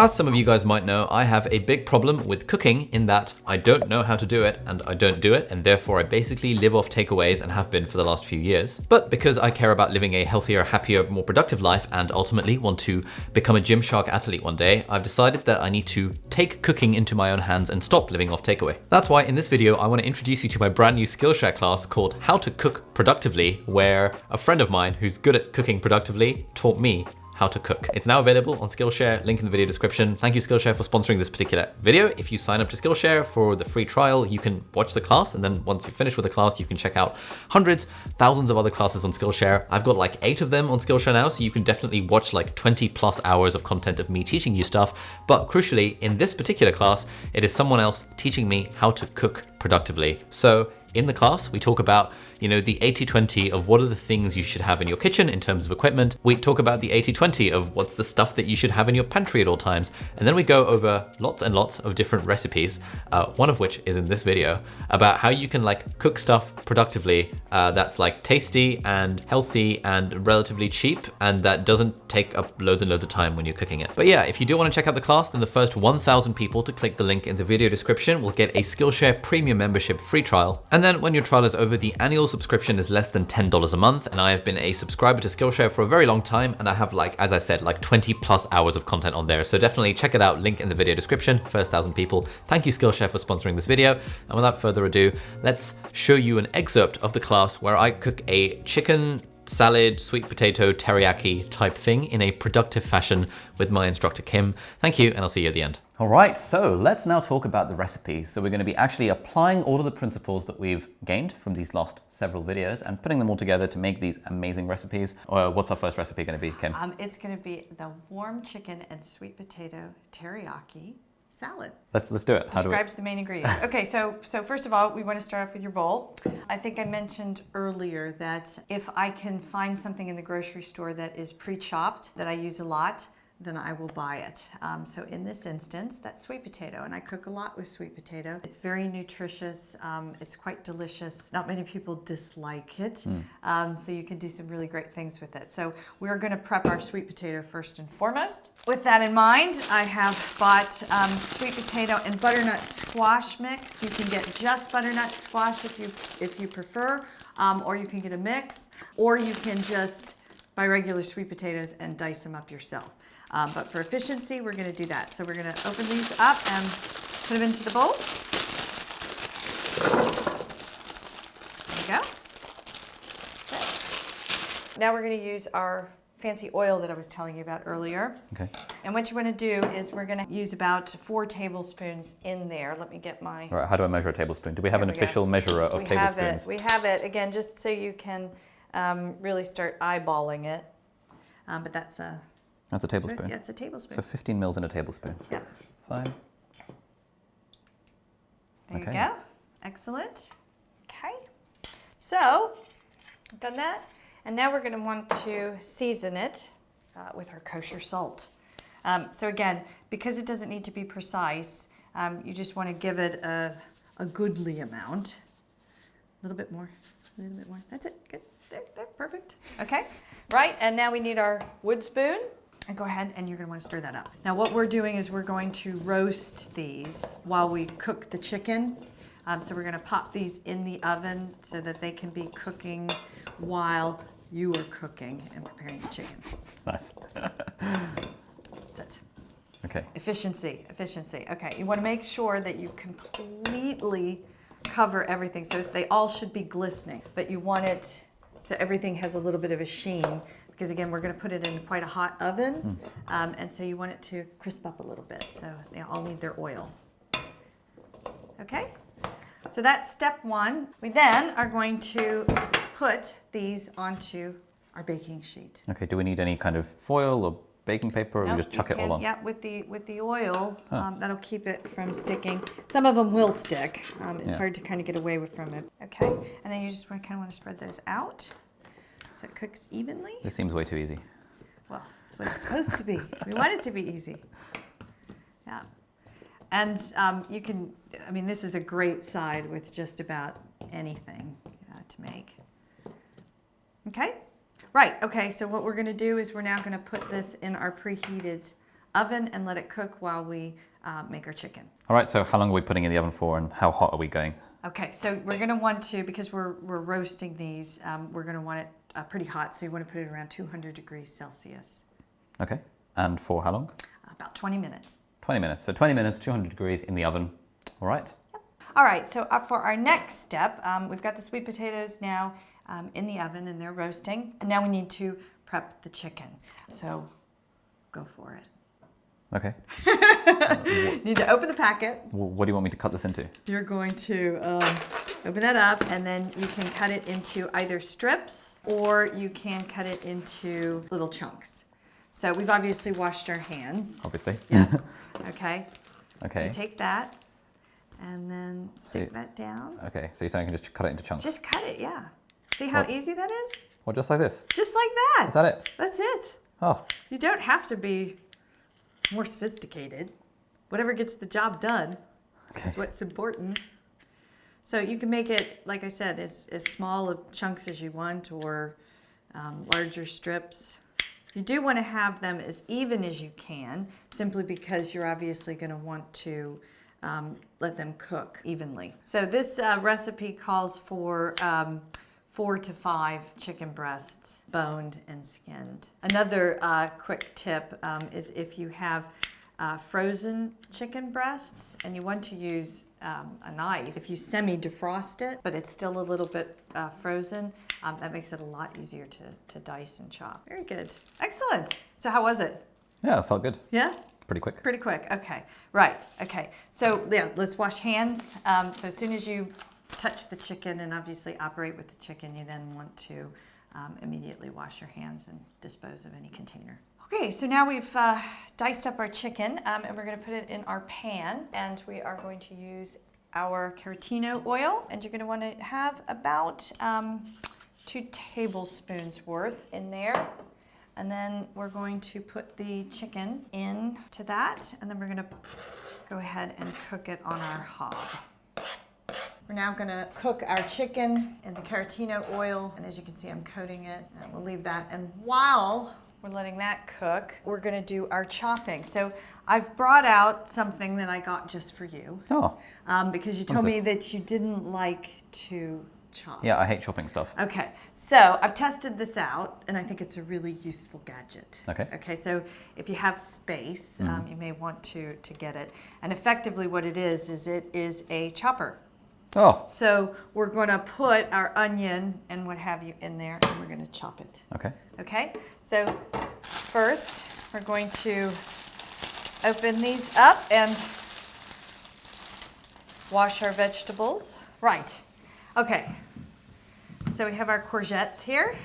As some of you guys might know, I have a big problem with cooking in that I don't know how to do it and I don't do it, and therefore I basically live off takeaways and have been for the last few years. But because I care about living a healthier, happier, more productive life and ultimately want to become a Gymshark athlete one day, I've decided that I need to take cooking into my own hands and stop living off takeaway. That's why in this video, I want to introduce you to my brand new Skillshare class called How to Cook Productively, where a friend of mine who's good at cooking productively taught me how to cook. It's now available on Skillshare, link in the video description. Thank you Skillshare for sponsoring this particular video. If you sign up to Skillshare for the free trial, you can watch the class, and then once you finish with the class, you can check out hundreds, thousands of other classes on Skillshare. I've got like 8 of them on Skillshare now, so you can definitely watch like 20+ hours of content of me teaching you stuff. But crucially, in this particular class, it is someone else teaching me how to cook productively. So in the class, we talk about, the 80-20 of what are the things you should have in your kitchen in terms of equipment. We talk about the 80-20 of what's the stuff that you should have in your pantry at all times. And then we go over lots and lots of different recipes, one of which is in this video, about how you can like cook stuff productively that's like tasty and healthy and relatively cheap, and that doesn't take up loads and loads of time when you're cooking it. But yeah, if you do want to check out the class, then the first 1,000 people to click the link in the video description will get a Skillshare premium membership free trial. And then when your trial is over, the annual subscription is less than $10 a month. And I have been a subscriber to Skillshare for a very long time. And I have as I said, 20+ hours of content on there. So definitely check it out, link in the video description, first 1,000 people. Thank you Skillshare for sponsoring this video. And without further ado, let's show you an excerpt of the class where I cook a chicken salad, sweet potato, teriyaki type thing in a productive fashion with my instructor, Kim. Thank you, and I'll see you at the end. All right, so let's now talk about the recipe. So we're going to be actually applying all of the principles that we've gained from these last several videos and putting them all together to make these amazing recipes. What's our first recipe going to be, Kim? It's going to be the warm chicken and sweet potato teriyaki salad. Let's do it. Describes the main ingredients. Okay, so first of all, we want to start off with your bowl. I think I mentioned earlier that if I can find something in the grocery store that is pre-chopped that I use a lot, then I will buy it. So in this instance, that's sweet potato, and I cook a lot with sweet potato. It's very nutritious. It's quite delicious. Not many people dislike it, so you can do some really great things with it. So we're gonna prep our sweet potato first and foremost. With that in mind, I have bought sweet potato and butternut squash mix. You can get just butternut squash if you prefer, or you can get a mix, or you can just buy regular sweet potatoes and dice them up yourself. But for efficiency, we're going to do that. So we're going to open these up and put them into the bowl. There we go. Okay. Now we're going to use our fancy oil that I was telling you about earlier. Okay. And what you want to do is we're going to use about 4 tablespoons in there. Let me get my... All right, how do I measure a tablespoon? Do we have an official measurer of tablespoons? We have it. Again, just so you can really start eyeballing it. But that's a... That's a tablespoon? Yeah, it's a tablespoon. So 15 mils in a tablespoon? Yeah. Fine. There you go. Excellent. Okay. So, I've done that. And now we're going to want to season it with our kosher salt. So again, because it doesn't need to be precise, you just want to give it a goodly amount. A little bit more. A little bit more. That's it. Good. There, perfect. Okay. Right. And now we need our wood spoon. And go ahead and you're going to want to stir that up. Now what we're doing is we're going to roast these while we cook the chicken. So we're going to pop these in the oven so that they can be cooking while you are cooking and preparing the chicken. Nice. That's it. Okay. Efficiency. Okay, you want to make sure that you completely cover everything. So they all should be glistening, but you want it so everything has a little bit of a sheen. Because again, we're going to put it in quite a hot oven, and so you want it to crisp up a little bit. So they all need their oil. Okay, so that's step 1. We then are going to put these onto our baking sheet. Okay, do we need any kind of foil or baking paper, or we just chuck it all on? Yeah, with the oil, that'll keep it from sticking. Some of them will stick. It's hard to kind of get away from it. Okay, and then you just kind of want to spread those out. So it cooks evenly. This seems way too easy. Well, that's what it's supposed to be. We want it to be easy. Yeah. And you can, this is a great side with just about anything to make. Okay? Right, okay, so what we're gonna do is we're now gonna put this in our preheated oven and let it cook while we make our chicken. All right, so how long are we putting in the oven for and how hot are we going? Okay, so we're gonna want to, because we're roasting these, we're gonna want it pretty hot, so you wanna put it around 200 degrees Celsius. Okay, and for how long? About 20 minutes. 20 minutes, so 20 minutes, 200 degrees in the oven, all right? Yep. All right, so for our next step, we've got the sweet potatoes now in the oven and they're roasting. And now we need to prep the chicken. So go for it. Okay. Need to open the packet. What do you want me to cut this into? You're going to open that up and then you can cut it into either strips or you can cut it into little chunks. So we've obviously washed our hands. Obviously. Yes. Okay. Okay. So take that and then stick that down. Okay, so you're saying I can just cut it into chunks? Just cut it, yeah. See how easy that is? Well, just like this? Just like that. Is that it? That's it. Oh. You don't have to be more sophisticated. Whatever gets the job done is what's important. So you can make it, like I said, as small of chunks as you want or larger strips. You do want to have them as even as you can, simply because you're obviously going to want to let them cook evenly. So this recipe calls for 4 to 5 chicken breasts, boned and skinned. Another quick tip is if you have frozen chicken breasts and you want to use a knife, if you semi-defrost it, but it's still a little bit frozen, that makes it a lot easier to dice and chop. Very good. Excellent. So how was it? Yeah, it felt good. Yeah? Pretty quick. Pretty quick. Okay. Right. Okay. So yeah, let's wash hands. So as soon as you touch the chicken and obviously operate with the chicken, you then want to immediately wash your hands and dispose of any container. Okay, so now we've diced up our chicken and we're going to put it in our pan and we are going to use our Carotino oil and you're going to want to have about 2 tablespoons worth in there. And then we're going to put the chicken into that and then we're going to go ahead and cook it on our hob. We're now going to cook our chicken in the Carotino oil, and as you can see, I'm coating it, and we'll leave that. And while we're letting that cook, we're going to do our chopping. So I've brought out something that I got just for you. Oh. Because you told me that you didn't like to chop. Yeah, I hate chopping stuff. Okay, so I've tested this out, and I think it's a really useful gadget. Okay. Okay, so if you have space, you may want to get it. And effectively what it is it is a chopper. Oh. So we're going to put our onion and what have you in there, and we're going to chop it. Okay. Okay, so first we're going to open these up and wash our vegetables. Right. Okay, so we have our courgettes here.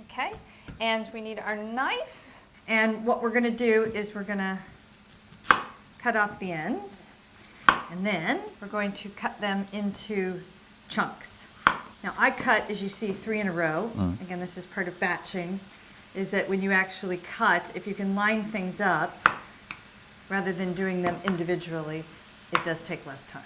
Okay, and we need our knife. And what we're going to do is we're going to cut off the ends. And then we're going to cut them into chunks. Now I cut, as you see, 3 in a row. Again, this is part of batching, is that when you actually cut, if you can line things up, rather than doing them individually, it does take less time.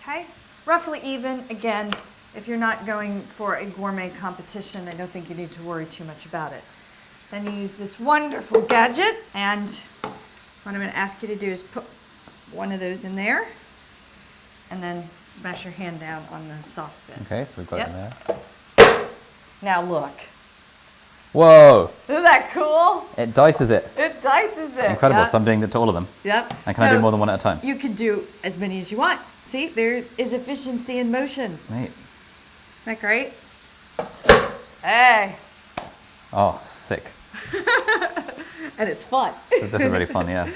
Okay? Roughly even. Again, if you're not going for a gourmet competition, I don't think you need to worry too much about it. Then you use this wonderful gadget, and what I'm going to ask you to do is put one of those in there, and then smash your hand down on the soft bit. Okay, so we've got it in there. Now look. Whoa! Isn't that cool? It dices it. It dices it. Incredible, Yep. so I'm doing it to all of them. Yep. And can I do more than one at a time? You could do as many as you want. See, there is efficiency in motion. Mate. Isn't that great? Hey. Oh, sick. And it's fun. This is really fun, yeah.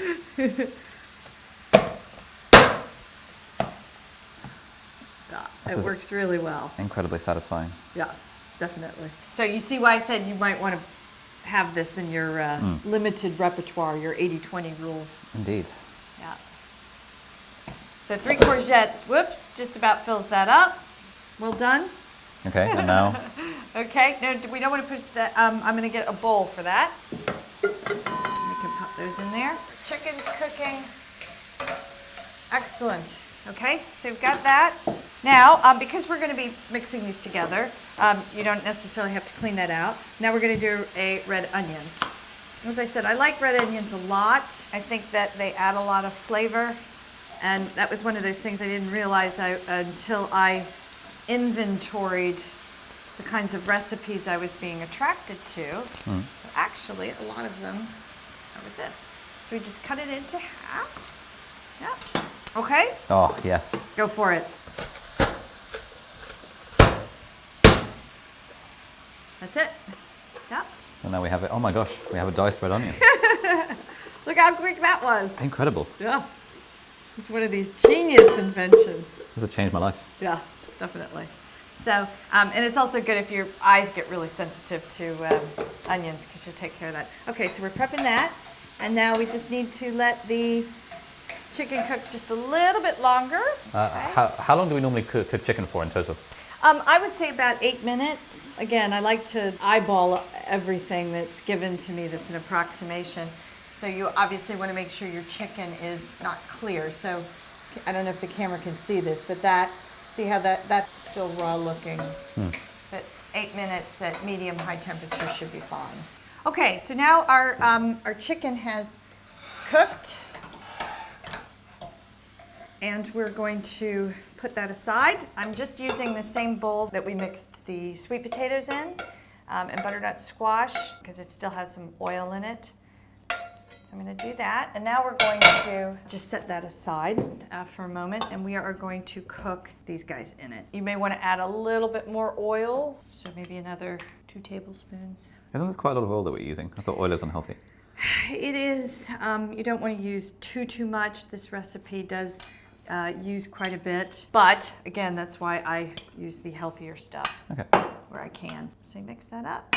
It works really well. Incredibly satisfying. Yeah, definitely. So you see why I said you might want to have this in your limited repertoire, your 80-20 rule. Indeed. Yeah. So 3 courgettes, whoops, just about fills that up. Well done. Okay, and now? Okay, no, we don't want to push that. I'm going to get a bowl for that. We can pop those in there. Chicken's cooking. Excellent. Okay, so we've got that. Now, because we're going to be mixing these together, you don't necessarily have to clean that out. Now we're going to do a red onion. As I said, I like red onions a lot. I think that they add a lot of flavor. And that was one of those things I didn't realize until I inventoried the kinds of recipes I was being attracted to. But actually, a lot of them are with this. So we just cut it into half. Yep. Okay? Oh, yes. Go for it. That's it. Yep. So now we have it. Oh my gosh, we have a diced red onion. Look how quick that was. Incredible. Yeah. It's one of these genius inventions. This has changed my life. Yeah, definitely. So, and it's also good if your eyes get really sensitive to onions because you'll take care of that. Okay, so we're prepping that. And now we just need to let the chicken cook just a little bit longer. Okay. How long do we normally cook chicken for in total? I would say about 8 minutes. Again, I like to eyeball everything that's given to me that's an approximation. So you obviously want to make sure your chicken is not clear. So I don't know if the camera can see this, but see how that's still raw looking. But 8 minutes at medium high temperature should be fine. Okay, so now our chicken has cooked. And we're going to put that aside. I'm just using the same bowl that we mixed the sweet potatoes in and butternut squash because it still has some oil in it. So I'm going to do that. And now we're going to just set that aside for a moment, and we are going to cook these guys in it. You may want to add a little bit more oil, so maybe another 2 tablespoons. Isn't this quite a lot of oil that we're using? I thought oil is unhealthy. It is. You don't want to use too much. This recipe does use quite a bit, but again, that's why I use the healthier stuff where I can. So you mix that up.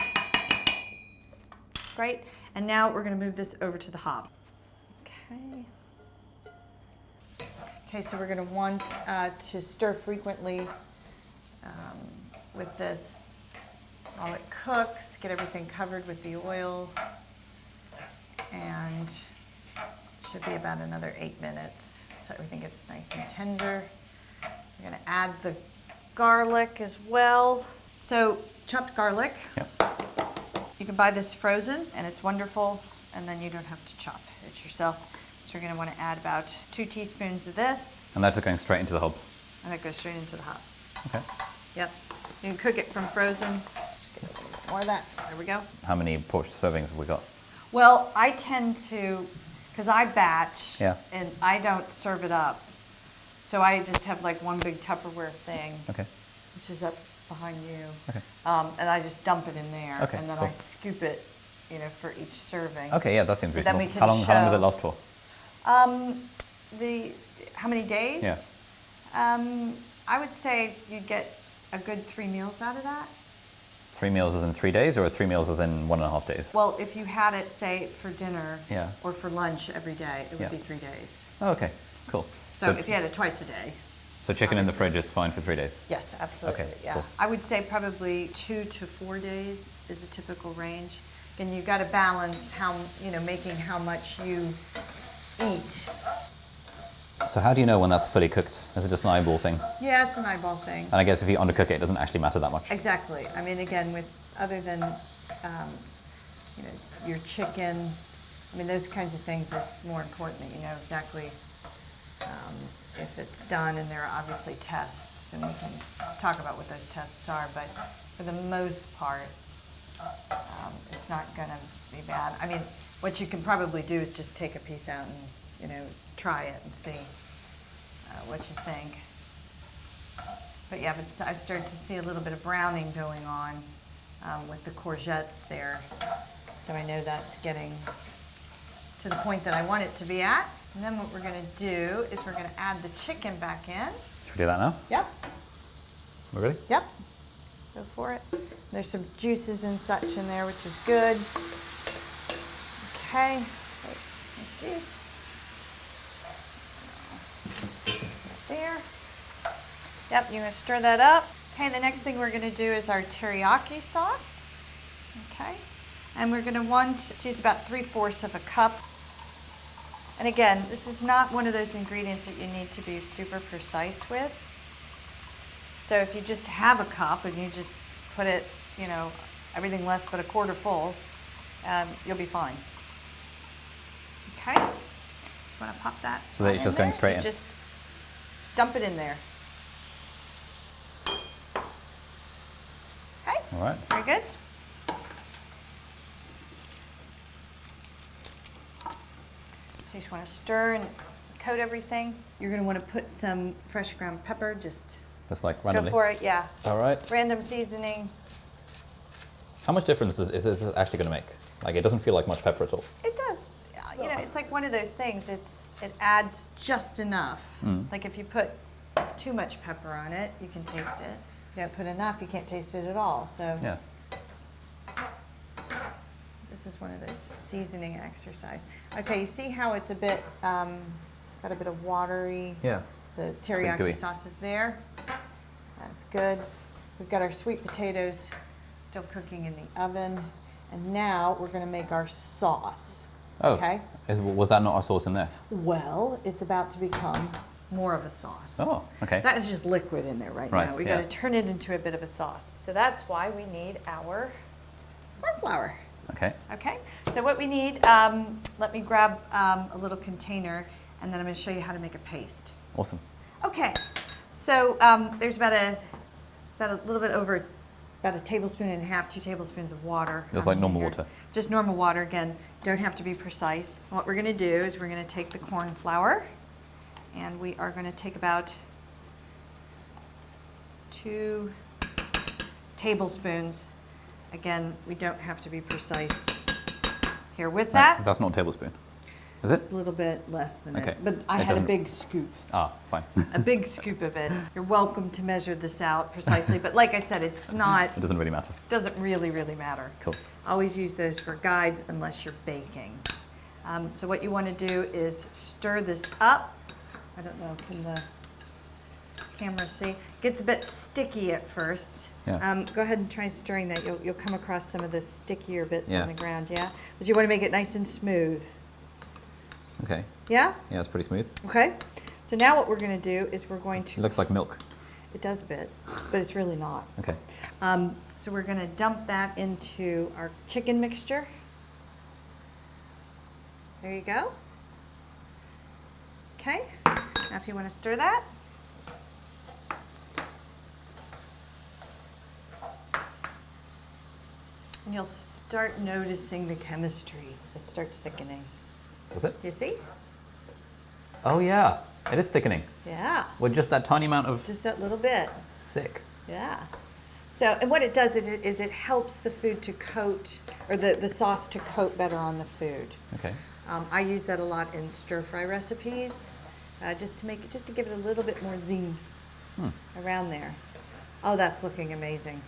Great. And now we're going to move this over to the hob. Okay. Okay, so we're going to want to stir frequently with this while it cooks. Get everything covered with the oil. And it should be about another 8 minutes. So everything gets nice and tender. We're going to add the garlic as well. So chopped garlic. Yep. You can buy this frozen, and it's wonderful, and then you don't have to chop it yourself. So you're going to want to add about 2 teaspoons of this. And that's just going straight into the hob? And that goes straight into the hob. Okay. Yep. You can cook it from frozen. Just get a little bit more of that. There we go. How many portion servings have we got? Well, I tend to, because I batch, and I don't serve it up. So I just have like one big Tupperware thing, which is up behind you. Okay. And I just dump it in there, and then I scoop it, for each serving. Okay, yeah, that seems reasonable. Then we can how long does it last for? How many days? Yeah. I would say you'd get a good 3 meals out of that. 3 meals as in 3 days, or 3 meals as in 1.5 days? Well, if you had it, say, for dinner or for lunch every day, it would be 3 days. Oh, okay, cool. So if you had it twice a day. So chicken in the fridge is fine for 3 days? Yes, absolutely. Okay, yeah. cool. I would say probably 2 to 4 days is a typical range. And you've got to balance making how much you eat. So how do you know when that's fully cooked? Is it just an eyeball thing? Yeah, it's an eyeball thing. And I guess if you undercook it, it doesn't actually matter that much. Exactly. I mean, again, other than your chicken, those kinds of things, it's more important that you know exactly if it's done, and there are obviously tests, and we can talk about what those tests are, but for the most part, it's not going to be bad. What you can probably do is just take a piece out and, try it and see what you think. But yeah, I started to see a little bit of browning going on with the courgettes there. So I know that's getting to the point that I want it to be at. And then what we're going to do is we're going to add the chicken back in. Should we do that now? Yep. We're ready? Yep. Go for it. There's some juices and such in there, which is good. Okay. Thank you. There. Yep, you're going to stir that up. Okay, the next thing we're going to do is our teriyaki sauce. Okay. And we're going to want to use about 3/4 of a cup. And again, this is not one of those ingredients that you need to be super precise with. So if you just have a cup and you just put it, everything less but a quarter full, you'll be fine. Okay. You want to pop that? So that it's just going straight in. Just dump it in there. Okay. All right. Very good. So you just want to stir and coat everything. You're going to want to put some fresh ground pepper. Just like randomly? go for it, yeah. All right. Random seasoning. How much difference is this actually going to make? Like, it doesn't feel like much pepper at all. It does. You know, it's like one of those things. It adds just enough. Like if you put too much pepper on it, you can taste it. If you don't put enough, you can't taste it at all. So Yeah. this is one of those seasoning exercise. Okay, you see how it's a bit got a bit of watery. Yeah. The gooey. teriyaki sauce is there. That's good. We've got our sweet potatoes still cooking in the oven, and now we're going to make our sauce. Oh. Okay. Was that not our sauce in there? Well, it's about to become more of a sauce. Oh, okay. That is just liquid in there right now. We've got to turn it into a bit of a sauce. So that's why we need our corn flour. Okay. Okay, so what we need, let me grab a little container, and then I'm going to show you how to make a paste. Awesome. Okay, so there's about a little bit over about a tablespoon and a half, 2 tablespoons of water. Just like normal water. Just normal water. Again, don't have to be precise. What we're going to do is we're going to take the corn flour, and we are going to take about 2 tablespoons. Again, we don't have to be precise here with that. That's not a tablespoon, is it? It's a little bit less than Okay. it, but I had a big scoop. Ah, fine. A big scoop of it. You're welcome to measure this out precisely, but like I said, it's not, It doesn't really matter. doesn't really matter. Cool. Always use those for guides unless you're baking. So what you want to do is stir this up. I don't know, can the camera see? Gets a bit sticky at first. Yeah. Go ahead and try stirring that. You'll come across some of the stickier bits Yeah. on the ground, yeah? But you want to make it nice and smooth. Okay. Yeah? Yeah, it's pretty smooth. Okay. So now what we're going to do is we're going It to... looks like milk. It does a bit, but it's really not. Okay. So we're going to dump that into our chicken mixture. There you go. Okay. Now if you want to stir that. And you'll start noticing the chemistry. It starts thickening. Does it? You see? Oh, yeah. It is thickening. Yeah. With just that tiny amount of... Just that little bit. Sick. Yeah. So, and what it does is it helps the food to coat, or the sauce to coat better on the food. Okay. I use that a lot in stir fry recipes, just to give it a little bit more zing around there. Oh, that's looking amazing.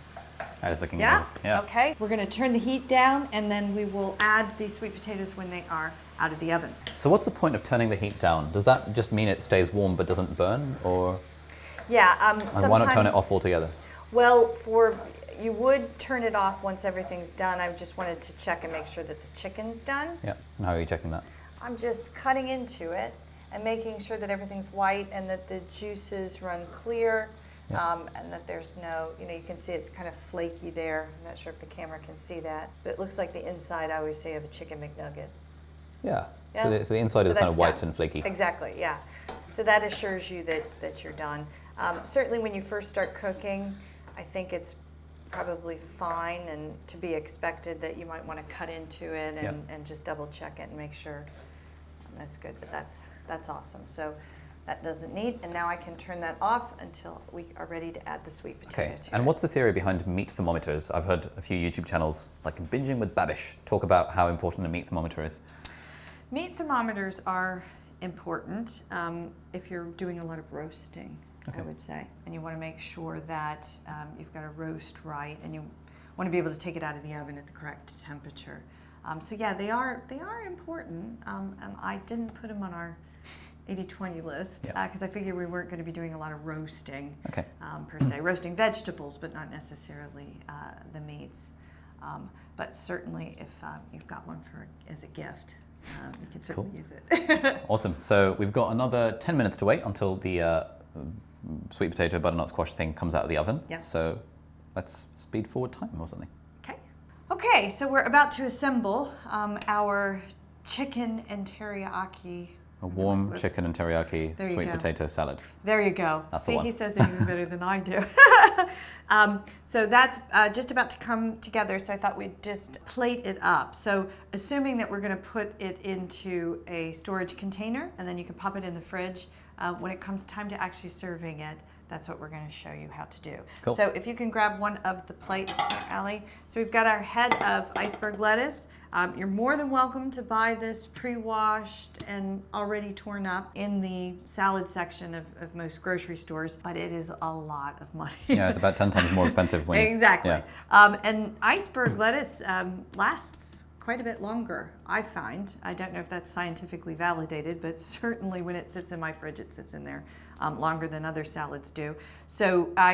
That is looking Yeah? amazing. Yeah. Okay. We're going to turn the heat down, and then we will add these sweet potatoes when they are out of the oven. So what's the point of turning the heat down? Does that just mean it stays warm but doesn't burn, or Yeah. and why not turn it off altogether? Well, you would turn it off once everything's done. I just wanted to check and make sure that the chicken's done. Yeah. And how are you checking that? I'm just cutting into it and making sure that everything's white and that the juices run clear. Yeah. And that there's no, you can see it's kind of flaky there. I'm not sure if the camera can see that, but it looks like the inside, I always say, of a chicken McNugget. Yeah. Yeah. So the inside is kind that's of white done. and flaky. Exactly, yeah. So that assures you that you're done. Certainly when you first start cooking, I think it's probably fine and to be expected that you might want to cut into it and just double check it and make sure that's good, but that's awesome. So that doesn't need, and now I can turn that off until we are ready to add the sweet potato to And it. what's the theory behind meat thermometers? I've heard a few YouTube channels, like Binging with Babish, talk about how important a meat thermometer is. Meat thermometers are important if you're doing a lot of roasting, I would say, and you want to make sure that you've got a roast right, and you want to be able to take it out of the oven at the correct temperature. So yeah, they are important, and I didn't put them on our 80-20 list because I figured we weren't going to be doing a lot of roasting per se, roasting vegetables, but not necessarily the meats. But certainly, if you've got one as a gift, you can certainly use it. Awesome. So we've got another 10 minutes to wait until the sweet potato butternut squash thing comes out of the oven. Yep. So let's speed forward time or something. Okay, so we're about to assemble our chicken and teriyaki. A warm chicken and teriyaki sweet potato salad. There you go. That's See, the one. he says it even better than I do. So that's just about to come together, so I thought we'd just plate it up. So assuming that we're going to put it into a storage container, and then you can pop it in the fridge, when it comes time to actually serving it, that's what we're going to show you how to do. Cool. So if you can grab one of the plates, Allie. So we've got our head of iceberg lettuce. You're more than welcome to buy this pre-washed and already torn up in the salad section of most grocery stores, but it is a lot of money. Yeah, it's about 10 times more expensive when Exactly. Yeah. And iceberg lettuce lasts quite a bit longer, I find. I don't know if that's scientifically validated, but certainly when it sits in my fridge, it sits in there longer than other salads do. So I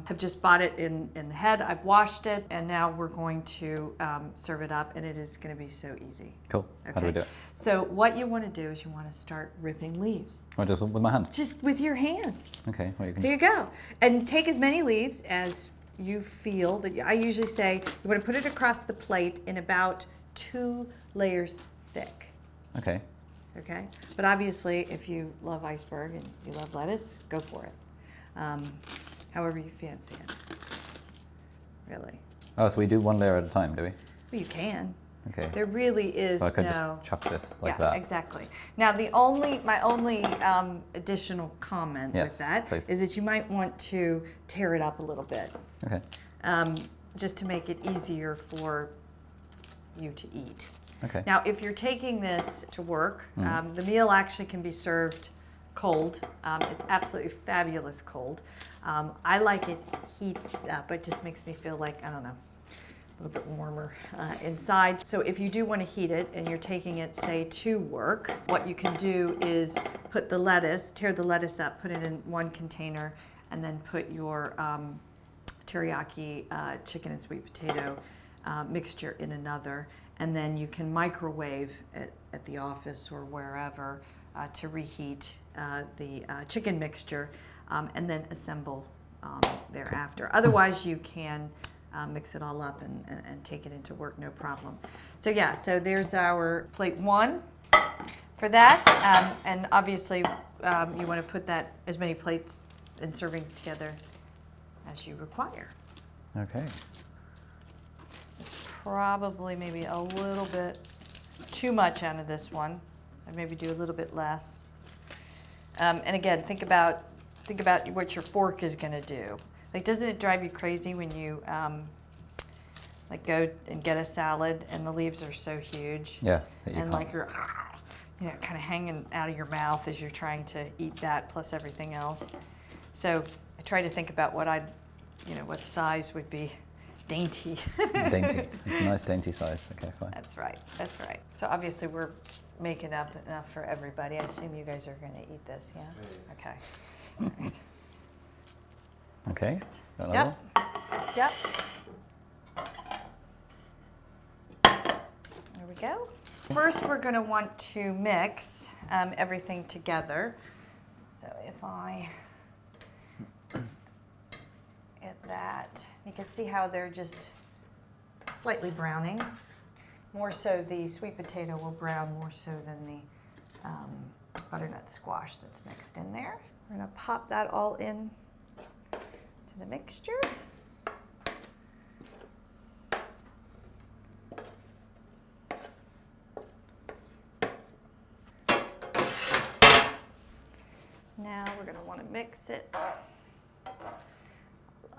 have just bought it in the head. I've washed it, and now we're going to serve it up, and it is going to be so easy. Cool. Okay. How do we do it? So what you want to do is you want to start ripping leaves. Oh, just with my hand? Just with your hands. Okay. Well, you can... There you go. And take as many leaves as you feel. That I usually say you want to put it across the plate in about 2 layers thick. Okay. Okay? But obviously, if you love iceberg and you love lettuce, go for it. However you fancy it. Really. Oh, so we do 1 layer at a time, do we? Well, you can. Okay. There really is So I could no... just chuck this like yeah, that. exactly. Now, my only additional comment with that please. is that you might want to tear it up a little bit, Okay. just to make it easier for you to eat. Okay. Now, if you're taking this to work, the meal actually can be served cold. It's absolutely fabulous cold. I like it heated up. It just makes me feel like, I don't know, a little bit warmer inside. So if you do want to heat it and you're taking it, say, to work, what you can do is put the lettuce, tear the lettuce up, put it in one container, and then put your teriyaki chicken and sweet potato mixture in another, and then you can microwave at the office or wherever to reheat the chicken mixture, and then assemble thereafter. Otherwise, you can mix it all up and take it into work, no problem. So yeah, so there's our plate 1 for that, and obviously you want to put that as many plates and servings together as you require. Okay. It's probably maybe a little bit too much out of this one. I'd maybe do a little bit less. And again, think about what your fork is going to do. Like, doesn't it drive you crazy when you like go and get a salad and the leaves are so huge? Yeah. And like you're, kind of hanging out of your mouth as you're trying to eat that plus everything else. So I try to think about what what size would be dainty. Dainty. Nice dainty size. Okay, fine. That's right. That's right. So obviously we're making up enough for everybody. I assume you guys are going to eat this, yeah? Yes. Okay. All right. Okay. Got another Yep. one? Yep. There we go. First, we're going to want to mix everything together. So if I get that, you can see how they're just slightly browning. More so the sweet potato will brown more so than the butternut squash that's mixed in there. We're going to pop that all in to the mixture. Now we're going to want to mix it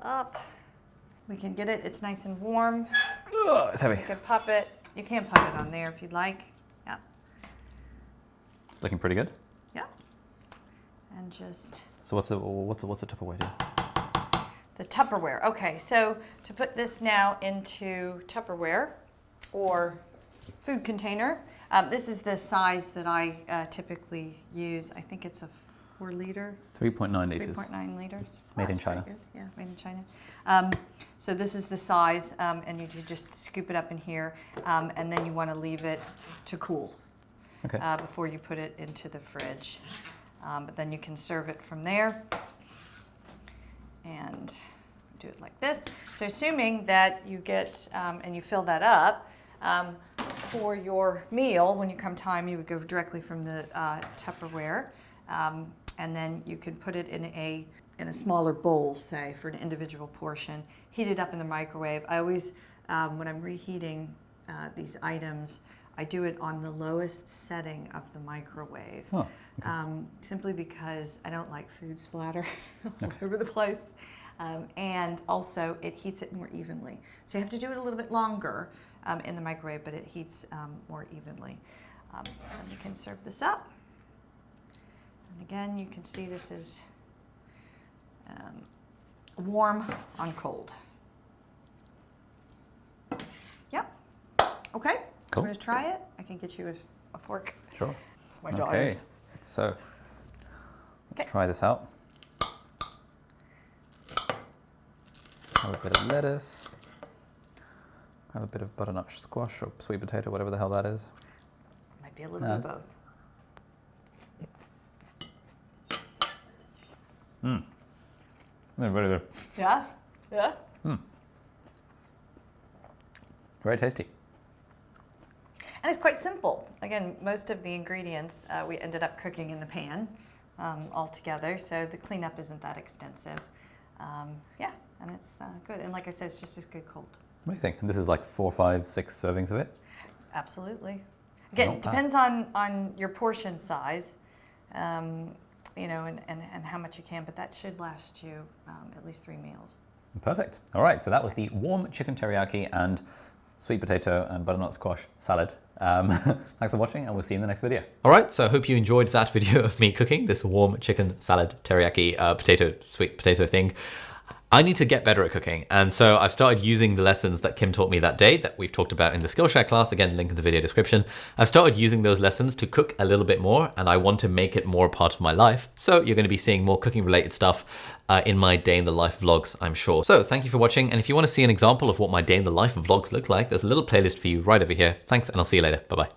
up. We can get it, it's nice and warm. Ugh, it's heavy. You can pop it, you can pop it on there if you'd like. Yeah. It's looking pretty good. Yeah. And just So what's a Tupperware do? the Tupperware. Okay, so to put this now into Tupperware or food container, this is the size that I typically use. I think it's a 4 liter. 3.9 liters. 3.9 liters. Made in that's very China. good. Yeah, made in China. So this is the size, and you just scoop it up in here, and then you want to leave it to cool Okay. before you put it into the fridge. But then you can serve it from there and do it like this. So assuming that you get, and you fill that up, for your meal, when you come time, you would go directly from the Tupperware, and then you can put it in a smaller bowl, say, for an individual portion, heat it up in the microwave. I always, when I'm reheating these items, I do it on the lowest setting of the microwave, simply because I don't like food splatter all over the place. And also, it heats it more evenly. So you have to do it a little bit longer in the microwave, but it heats more evenly. So you can serve this up. And again, you can see this is warm on cold. Yep. Okay. Cool. I'm going to try it. I can get you a fork. Sure. It's my daughter's. So let's try this out. Have a bit of lettuce. Have a bit of butternut squash or sweet potato, whatever the hell that is. Might be a little bit of both. Very good. Yeah? Yeah? Very tasty. And it's quite simple. Again, most of the ingredients we ended up cooking in the pan all together, so the cleanup isn't that extensive. Yeah, and it's good. And like I said, it's just as good cold. Amazing. And this is like 4, 5, 6 servings of it? Absolutely. Again, it depends on your portion size, you know, and how much you can, but that should last you at least 3 meals. Perfect. All right, so that was the warm chicken teriyaki and sweet potato and butternut squash salad. Thanks for watching, and we'll see you in the next video. All right, so I hope you enjoyed that video of me cooking this warm chicken salad teriyaki sweet potato thing. I need to get better at cooking, and so I've started using the lessons that Kim taught me that day that we've talked about in the Skillshare class, again, link in the video description. I've started using those lessons to cook a little bit more, and I want to make it more a part of my life. So you're going to be seeing more cooking related stuff in my day in the life vlogs, I'm sure. So thank you for watching, and if you want to see an example of what my day in the life vlogs look like, there's a little playlist for you right over here. Thanks, and I'll see you later. Bye-bye.